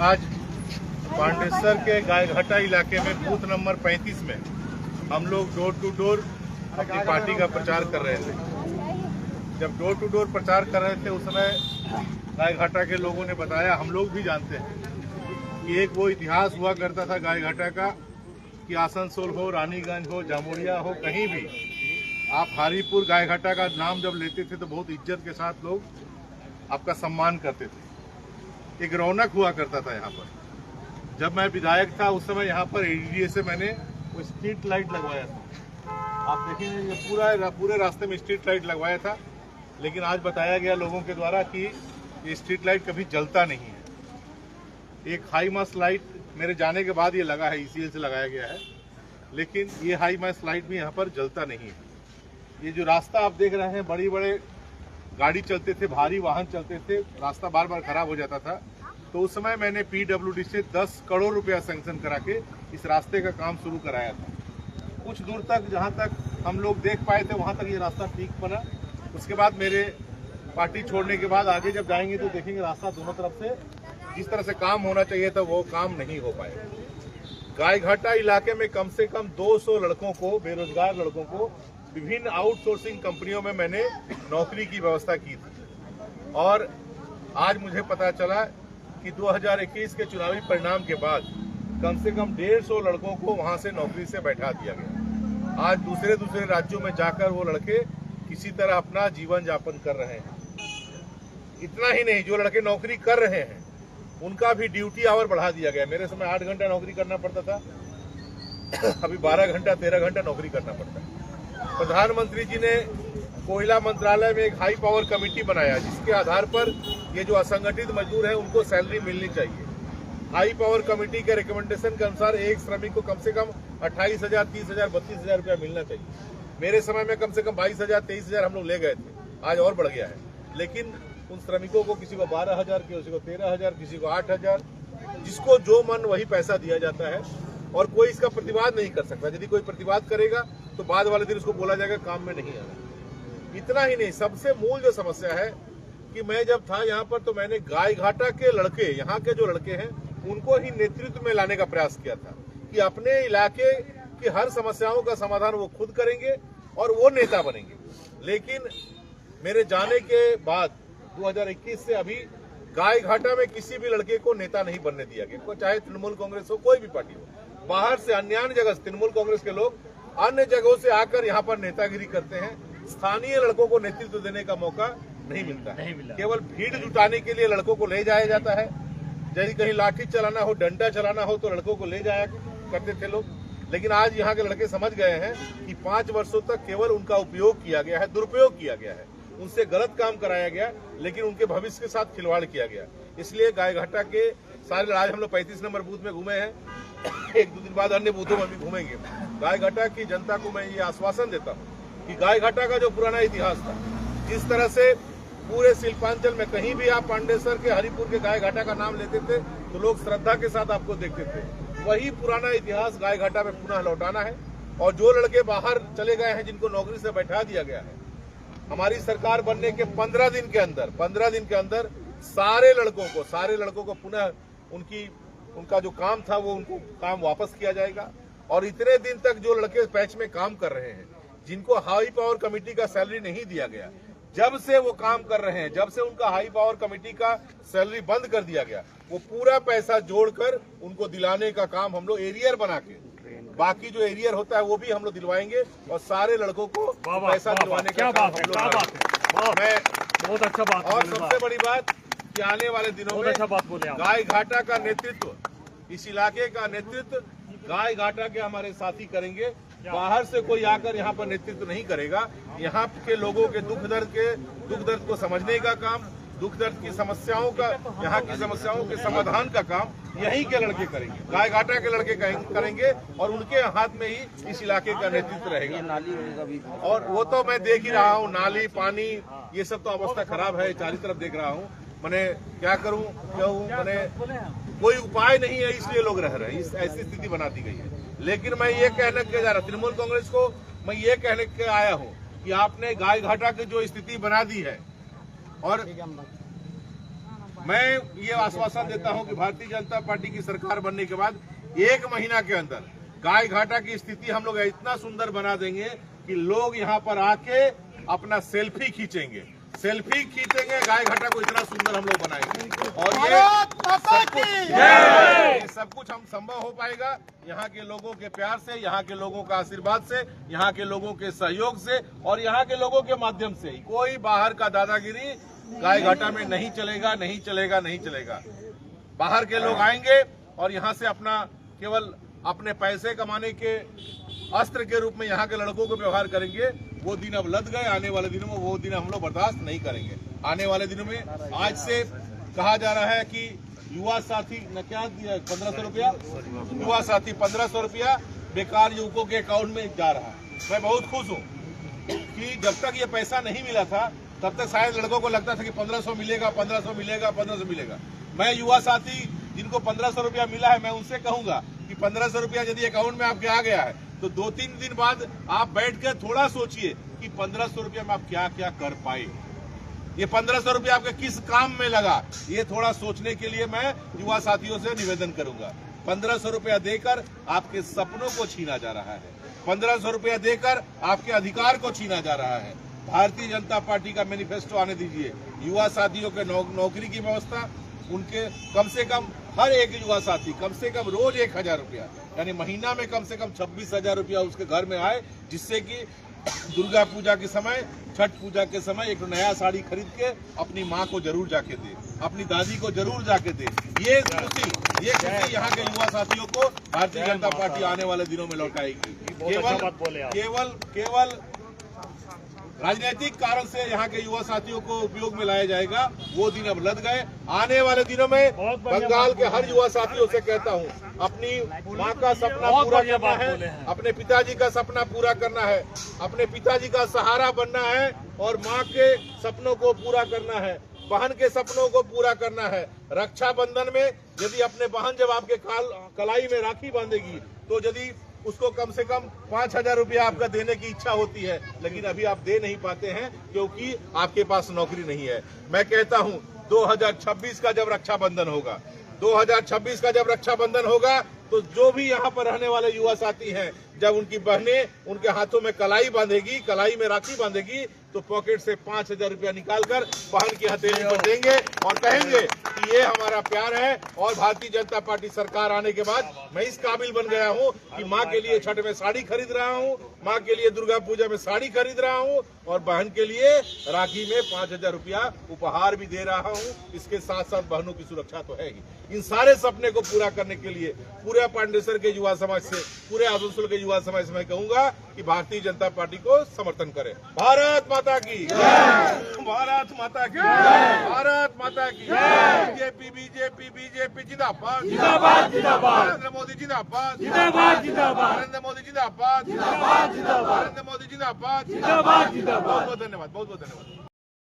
आज पांडेसर के गायघाटा इलाके में बूथ नंबर 35 में हम लोग डोर टू डोर अपनी पार्टी का प्रचार कर रहे थे। जब डोर टू डोर प्रचार कर रहे थे उस समय गायघाटा के लोगों ने बताया, हम लोग भी जानते हैं कि एक वो इतिहास हुआ करता था गायघाटा का कि आसनसोल हो, रानीगंज हो, जामुरिया हो, कहीं भी आप हारीपुर गायघाटा का नाम जब लेते थे तो बहुत इज्जत के साथ लोग आपका सम्मान करते थे। एक रौनक हुआ करता था यहाँ पर। जब मैं विधायक था उस समय यहाँ पर एडीडीए से मैंने वो स्ट्रीट लाइट लगवाया था। आप देखेंगे ये पूरे रास्ते में स्ट्रीट लाइट लगवाया था, लेकिन आज बताया गया लोगों के द्वारा कि ये स्ट्रीट लाइट कभी जलता नहीं है। एक हाई मास्ट लाइट मेरे जाने के बाद ये लगा है, ईसीएल से लगाया गया है, लेकिन ये हाई मास्ट लाइट भी यहाँ पर जलता नहीं है। ये जो रास्ता आप देख रहे हैं, बड़ी बड़े गाड़ी चलते थे, भारी वाहन चलते थे, रास्ता बार बार खराब हो जाता था। तो उस समय मैंने पीडब्ल्यूडी से 10 करोड़ रुपया सैंक्शन करा के इस रास्ते का काम शुरू कराया था। कुछ दूर तक, जहाँ तक हम लोग देख पाए थे, वहाँ तक ये रास्ता ठीक बना। उसके बाद मेरे पार्टी छोड़ने के बाद आगे जब जाएंगे तो देखेंगे रास्ता दोनों तरफ से जिस तरह से काम होना चाहिए था वो काम नहीं हो पाया। गायघाटा इलाके में कम से कम 200 लड़कों को, बेरोजगार लड़कों को विभिन्न आउटसोर्सिंग कंपनियों में मैंने नौकरी की व्यवस्था की थी। और आज मुझे पता चला कि 2021 के चुनावी परिणाम के बाद कम से कम 150 लड़कों को वहां से नौकरी से बैठा दिया गया। आज दूसरे राज्यों में जाकर वो लड़के किसी तरह अपना जीवन यापन कर रहे हैं। इतना ही नहीं, जो लड़के नौकरी कर रहे हैं उनका भी ड्यूटी आवर बढ़ा दिया गया। मेरे समय 8 घंटा नौकरी करना पड़ता था, अभी 12 घंटा 13 घंटा नौकरी करना पड़ता है। प्रधानमंत्री जी ने कोयला मंत्रालय में एक हाई पावर कमेटी बनाया जिसके आधार पर ये जो असंगठित मजदूर हैं उनको सैलरी मिलनी चाहिए। हाई पावर कमेटी के रिकमेंडेशन के अनुसार एक श्रमिक को कम से कम 28,000, 30,000, 32,000 रुपया मिलना चाहिए। मेरे समय में कम से कम 22,000, 23,000 हम लोग ले गए थे, आज और बढ़ गया है। लेकिन उन श्रमिकों को किसी को 12,000, किसी को 13,000, किसी को 8,000, जिसको जो मन वही पैसा दिया जाता है और कोई इसका प्रतिवाद नहीं कर सकता। यदि कोई प्रतिवाद करेगा तो बाद वाले दिन उसको बोला जाएगा काम में नहीं आना। इतना ही नहीं, सबसे मूल जो समस्या है कि मैं जब था यहाँ पर तो मैंने गायघाटा के लड़के, यहाँ के जो लड़के हैं उनको ही नेतृत्व में लाने का प्रयास किया था कि अपने इलाके की हर समस्याओं का समाधान वो खुद करेंगे और वो नेता बनेंगे। लेकिन मेरे जाने के बाद 2021 से अभी गायघाटा में किसी भी लड़के को नेता नहीं बनने दिया गया, चाहे तृणमूल कांग्रेस हो, कोई भी पार्टी हो। बाहर से अन्य जगह तृणमूल कांग्रेस के लोग अन्य जगहों से आकर यहाँ पर नेतागिरी करते हैं। स्थानीय लड़कों को नेतृत्व देने का मौका नहीं मिलता है। केवल भीड़ जुटाने के लिए लड़कों को ले जाया जाता है। यदि कहीं लाठी चलाना हो, डंडा चलाना हो तो लड़कों को ले जाया करते थे लोग। लेकिन आज यहाँ के लड़के समझ गए हैं कि 5 वर्षों तक केवल उनका उपयोग किया गया है, दुरुपयोग किया गया है, उनसे गलत काम कराया गया, लेकिन उनके भविष्य के साथ खिलवाड़ किया गया। इसलिए गायघाटा के सारे, आज हम लोग 35 नंबर बूथ में घूमे हैं, 1-2 दिन बाद अन्य बूथों में भी घूमेंगे। गायघाटा की जनता को मैं ये आश्वासन देता हूँ कि गायघाटा का जो पुराना इतिहास था, जिस तरह से पूरे शिल्पांचल में कहीं भी आप पांडेसर के, हरिपुर के गायघाटा का नाम लेते थे तो लोग श्रद्धा के साथ आपको देखते थे, वही पुराना इतिहास गायघाटा में पुनः लौटाना है। और जो लड़के बाहर चले गए हैं, जिनको नौकरी से बैठा दिया गया है, हमारी सरकार बनने के 15 दिन के अंदर सारे लड़कों को पुनः उनका जो काम था वो उनको काम वापस किया जाएगा। और इतने दिन तक जो लड़के पैच में काम कर रहे हैं, जिनको हाई पावर कमेटी का सैलरी नहीं दिया गया, जब से वो काम कर रहे हैं, जब से उनका हाई पावर कमेटी का सैलरी बंद कर दिया गया, वो पूरा पैसा जोड़कर उनको दिलाने का काम हम लोग एरियर बना के, बाकी जो एरियर होता है वो भी हम लोग दिलवाएंगे और सारे लड़कों को पैसा दिलवाने का काम हम लोग। बहुत अच्छा बात। और सबसे बड़ी बात कि आने वाले दिनों में गायघाटा का नेतृत्व, इस इलाके का नेतृत्व गायघाटा के हमारे साथी करेंगे। बाहर से कोई आकर यहाँ पर नेतृत्व नहीं करेगा। यहाँ के लोगों के दुख दर्द को समझने का काम, दुख दर्द की समस्याओं का, यहाँ की समस्याओं के समाधान का काम यहीं के लड़के करेंगे, गायघाटा के लड़के करेंगे और उनके हाथ में ही इस इलाके का नेतृत्व रहेगा। और वो तो मैं देख ही रहा हूँ, नाली, पानी, ये सब तो अवस्था खराब है, चारों तरफ देख रहा हूँ। मैंने क्या करूँ, मैंने कोई उपाय नहीं है, इसलिए लोग रह रहे हैं, ऐसी स्थिति बना दी गई है। लेकिन मैं ये कहने के जा रहा, तृणमूल कांग्रेस को मैं ये कहने के आया हूँ कि आपने गायघाटा की जो स्थिति बना दी है, और मैं ये आश्वासन देता हूं कि भारतीय जनता पार्टी की सरकार बनने के बाद 1 महीना के अंदर गाय घाटा की स्थिति हम लोग इतना सुंदर बना देंगे कि लोग यहाँ पर आके अपना सेल्फी खींचेंगे, गाय घाटा को इतना सुंदर हम लोग बनाएंगे। और ये सब कुछ हम संभव हो पाएगा यहाँ के लोगों के प्यार से, यहाँ के लोगों का आशीर्वाद से, यहाँ के लोगों के सहयोग से और यहाँ के लोगों के माध्यम से। कोई बाहर का दादागिरी गाय घाटा में नहीं चलेगा, नहीं चलेगा, नहीं चलेगा। बाहर के लोग आएंगे और यहाँ से अपना केवल अपने पैसे कमाने के अस्त्र के रूप में यहाँ के लड़कों को व्यवहार करेंगे। वो दिन अब लद गए, आने वाले दिनों में वो दिन हम लोग बर्दाश्त नहीं करेंगे। आने वाले दिनों में आज से कहा जा रहा है कि युवा साथी न क्या दिया 1500 रुपया, युवा साथी 1500 रुपया बेकार युवकों के अकाउंट में जा रहा है। मैं बहुत खुश हूँ कि जब तक ये पैसा नहीं मिला था तब तक शायद लड़कों को लगता था कि 1500 मिलेगा, 1500 मिलेगा, 1500 मिलेगा। मैं युवा साथी जिनको 1500 रुपया मिला है, मैं उनसे कहूंगा कि 1500 रुपया यदि अकाउंट में आपके आ गया है तो 2-3 दिन बाद आप बैठ कर थोड़ा सोचिए कि 1500 रुपया में आप क्या क्या कर पाए, ये 1500 रुपया आपके किस काम में लगा। ये थोड़ा सोचने के लिए मैं युवा साथियों से निवेदन करूंगा। 1500 रुपया देकर आपके सपनों को छीना जा रहा है, 1500 रुपया देकर आपके अधिकार को छीना जा रहा है। भारतीय जनता पार्टी का मैनिफेस्टो आने दीजिए। युवा साथियों के नौकरी की व्यवस्था, उनके कम से कम हर एक युवा साथी कम से कम रोज 1000 रुपया यानी महीना में कम से कम 26,000 रुपया उसके घर में आए, जिससे कि दुर्गा पूजा के समय, छठ पूजा के समय एक नया साड़ी खरीद के अपनी माँ को जरूर जाके दे, अपनी दादी को जरूर जाके दे। ये खुशी यहाँ के युवा साथियों को भारतीय जनता पार्टी आने वाले दिनों में लौटाएगी। केवल राजनीतिक कारण से यहाँ के युवा साथियों को उपयोग में लाया जाएगा, वो दिन अब लद गए। आने वाले दिनों में बंगाल के हर युवा साथियों से कहता हूँ, अपनी माँ का सपना पूरा करना है, अपने पिताजी का सपना पूरा करना है, अपने पिताजी का सहारा बनना है और माँ के सपनों को पूरा करना है, बहन के सपनों को पूरा करना है। रक्षाबंधन में यदि अपने बहन जब आपके कलाई में राखी बांधेगी तो यदि उसको कम से कम 5000 रुपया आपका देने की इच्छा होती है, लेकिन अभी आप दे नहीं पाते हैं क्योंकि आपके पास नौकरी नहीं है। मैं कहता हूं 2026 का जब रक्षाबंधन होगा, 2026 का जब रक्षाबंधन होगा तो जो भी यहाँ पर रहने वाले युवा साथी हैं, जब उनकी बहनें उनके हाथों में कलाई बांधेगी, कलाई में राखी बांधेगी, तो पॉकेट से 5000 रुपया निकालकर बहन की हथेली पर देंगे और कहेंगे कि ये हमारा प्यार है। और भारतीय जनता पार्टी सरकार आने के बाद मैं इस काबिल बन गया हूँ कि माँ के लिए छठ में साड़ी खरीद रहा हूँ, माँ के लिए दुर्गा पूजा में साड़ी खरीद रहा हूँ और बहन के लिए राखी में 5000 रुपया उपहार भी दे रहा हूँ। इसके साथ साथ बहनों की सुरक्षा तो है ही। इन सारे सपने को पूरा करने के लिए पूरे पांडेसर के युवा समाज से, पूरे आसनसोल के युवा समाज से मैं कहूंगा कि भारतीय जनता पार्टी को समर्थन करें। भारत माता की जय, भारत माता की जय, भारत माता की जय। बीजेपी जिंदाबाद, जिंदाबाद, जिंदाबाद। नरेंद्र मोदी जिंदाबाद, जिंदाबाद, जिंदाबाद। नरेंद्र मोदी जिंदाबाद, जिंदाबाद, जिंदाबाद। नरेंद्र मोदी जिंदाबाद, जिंदाबाद, जिंदाबाद। बहुत बहुत धन्यवाद, बहुत बहुत धन्यवाद।